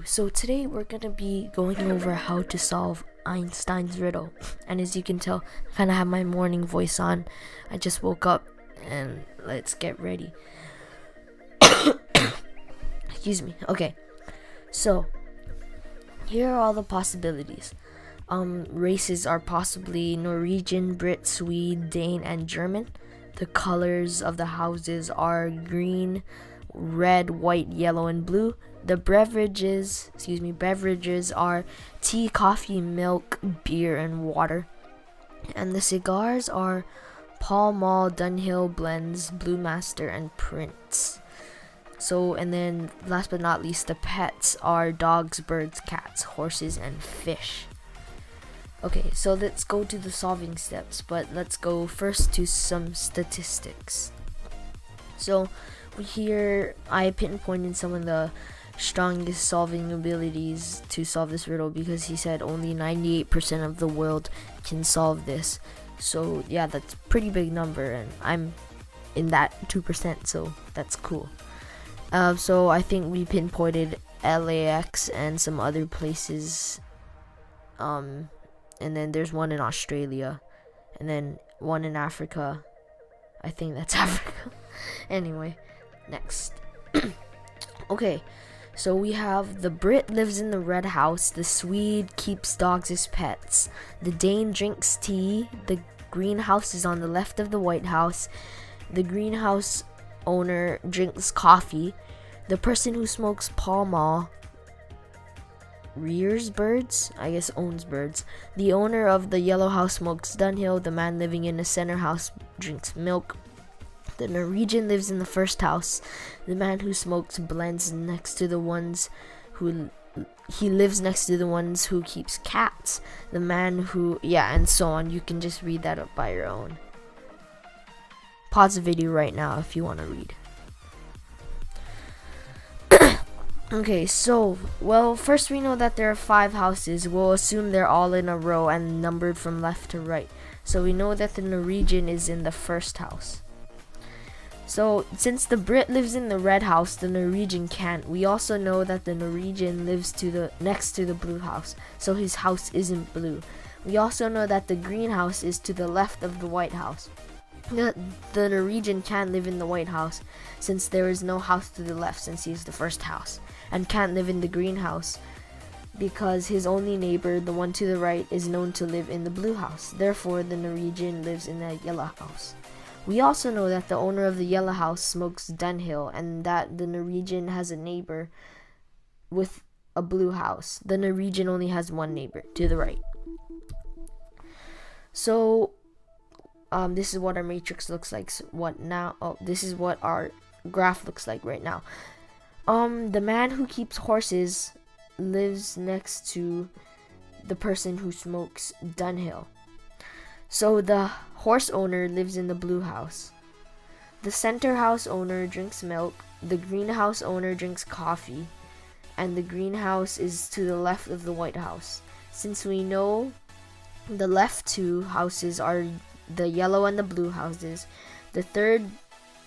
So today we're gonna be going over how to solve Einstein's riddle. And as you can tell, I kind of have my morning voice on. I just woke up and let's get ready. Excuse me. Okay. So here are all the possibilities. Races are possibly Norwegian, Brit, Swede, Dane, and German. The colors of the houses are green, red, white, yellow, and blue. The beverages are tea, coffee, milk, beer, and water. And the cigars are Pall Mall, Dunhill, Blends, Blue Master, and Prince. So, and then last but not least, the pets are dogs, birds, cats, horses, and fish. Okay, so let's go to the solving steps, but let's go first to some statistics. So here I pinpointed some of the strongest solving abilities to solve this riddle because he said only 98% of the world can solve this. So yeah, that's a pretty big number, and I'm in that 2%, so that's cool. So I think we pinpointed LAX and some other places. And then there's one in Australia, and then one in Africa. I think that's Africa. Anyway, next. Okay, so we have the Brit lives in the red house, the Swede keeps dogs as pets, the Dane drinks tea, the greenhouse is on the left of the White House, the greenhouse owner drinks coffee, the person who smokes Pall Mall rears birds, I guess owns birds. The owner of the yellow house smokes Dunhill. The man living in the center house drinks milk. The Norwegian lives in the first house. The man who smokes blends next to the ones who he lives next to the ones who keeps cats. The man who and so on. You can just read that up by your own. Pause the video right now if you want to read. Okay, so, first we know that there are 5 houses. We'll assume they're all in a row and numbered from left to right. So we know that the Norwegian is in the first house. So, since the Brit lives in the red house, the Norwegian can't. We also know that the Norwegian lives next to the blue house, so his house isn't blue. We also know that the green house is to the left of the White House. The Norwegian can't live in the White House since there is no house to the left since he's the first house, and can't live in the greenhouse because his only neighbor, the one to the right, is known to live in the blue house. Therefore, the Norwegian lives in the yellow house. We also know that the owner of the yellow house smokes Dunhill and that the Norwegian has a neighbor with a blue house. The Norwegian only has one neighbor to the right. So this is what our matrix looks like. This is what our graph looks like right now. The man who keeps horses lives next to the person who smokes Dunhill. So the horse owner lives in the blue house. The center house owner drinks milk. The greenhouse owner drinks coffee. And the greenhouse is to the left of the White House. Since we know the left 2 houses are the yellow and the blue houses, the third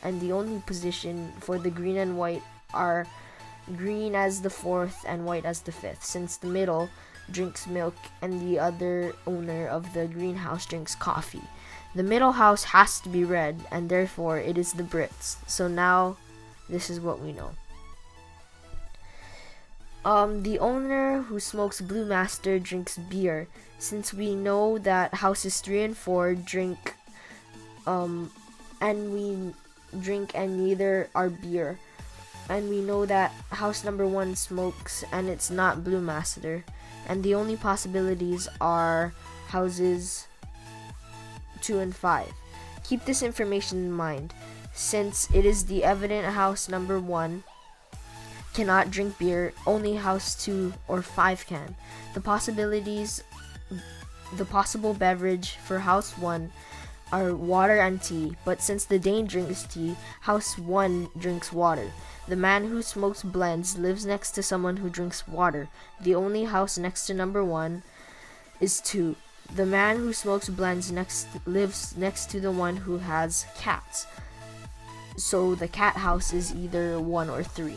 and the only position for the green and white are green as the 4th and white as the 5th, since the middle drinks milk and the other owner of the greenhouse drinks coffee. The middle house has to be red, and therefore it is the Brits. So now this is what we know. The owner who smokes Blue Master drinks beer, since we know that houses 3 and 4 drink and neither are beer. And we know that house number 1 smokes and it's not Blue Master. And the only possibilities are houses 2 and 5. Keep this information in mind, since it is the evident house number 1 cannot drink beer, only house 2 or 5 can. The possible beverage for house 1 are water and tea, but since the Dane drinks tea, house 1 drinks water. The man who smokes blends lives next to someone who drinks water. The only house next to number 1 is 2. The man who smokes blends lives next to the one who has cats. So the cat house is either 1 or 3.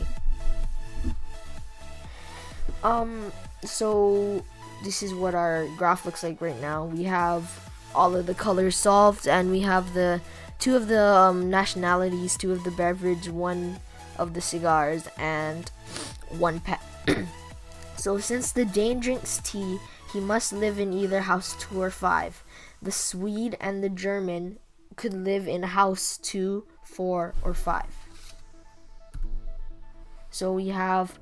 So this is what our graph looks like right now. We have all of the colors solved, and we have the two of the nationalities, two of the beverage, one of the cigars, and one pet. So since the Dane drinks tea, he must live in either house 2 or 5. The Swede and the German could live in house 2, 4, or 5. So we have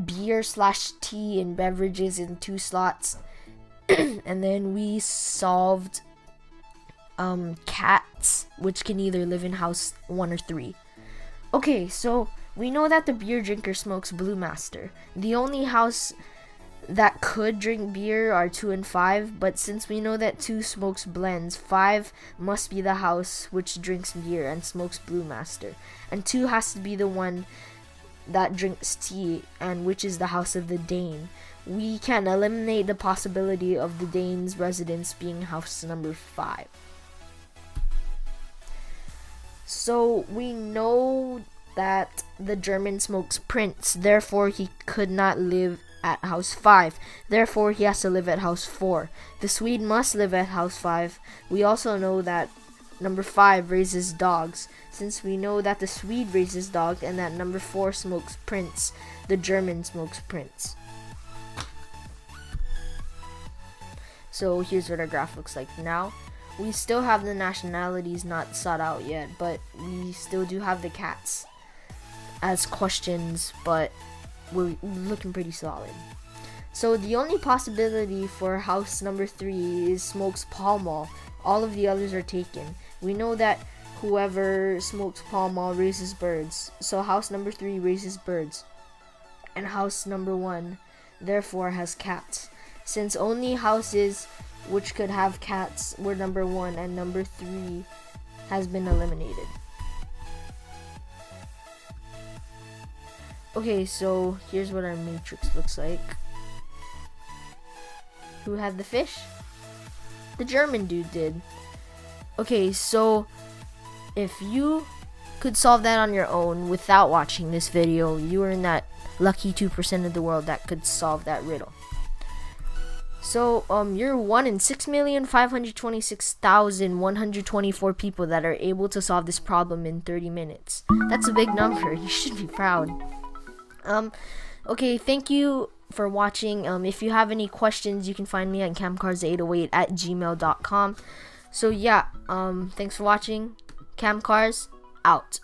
beer / tea and beverages in 2 slots. And then we solved cats, which can either live in house 1 or 3. Okay, so we know that the beer drinker smokes Blue Master. The only house that could drink beer are 2 and 5, but since we know that 2 smokes blends, 5 must be the house which drinks beer and smokes Blue Master, and 2 has to be the one that drinks tea, and which is the house of the Dane. We can eliminate the possibility of the Dane's residence being house number 5. So we know that the German smokes Prince, therefore he could not live at house 5, therefore he has to live at house 4. The Swede must live at house 5. We also know that number 5 raises dogs. Since we know that the Swede raises dogs and that number 4 smokes Prince, the German smokes Prince. So here's what our graph looks like now. We still have the nationalities not sought out yet, but we still do have the cats as questions, but we're looking pretty solid. So the only possibility for house number 3 is smokes Pall Mall. All of the others are taken. We know that whoever smokes Pall Mall raises birds, so house number 3 raises birds, and house number 1 therefore has cats. Since only houses which could have cats were number 1 and number 3 has been eliminated. Okay, so here's what our matrix looks like. Who had the fish? The German dude did. Okay, so if you could solve that on your own without watching this video, you are in that lucky 2% of the world that could solve that riddle. So you're 1 in 6,526,124 people that are able to solve this problem in 30 minutes. That's a big number. You should be proud. Okay, thank you for watching. If you have any questions, you can find me at camcars808@gmail.com. So yeah, thanks for watching. Camcars out.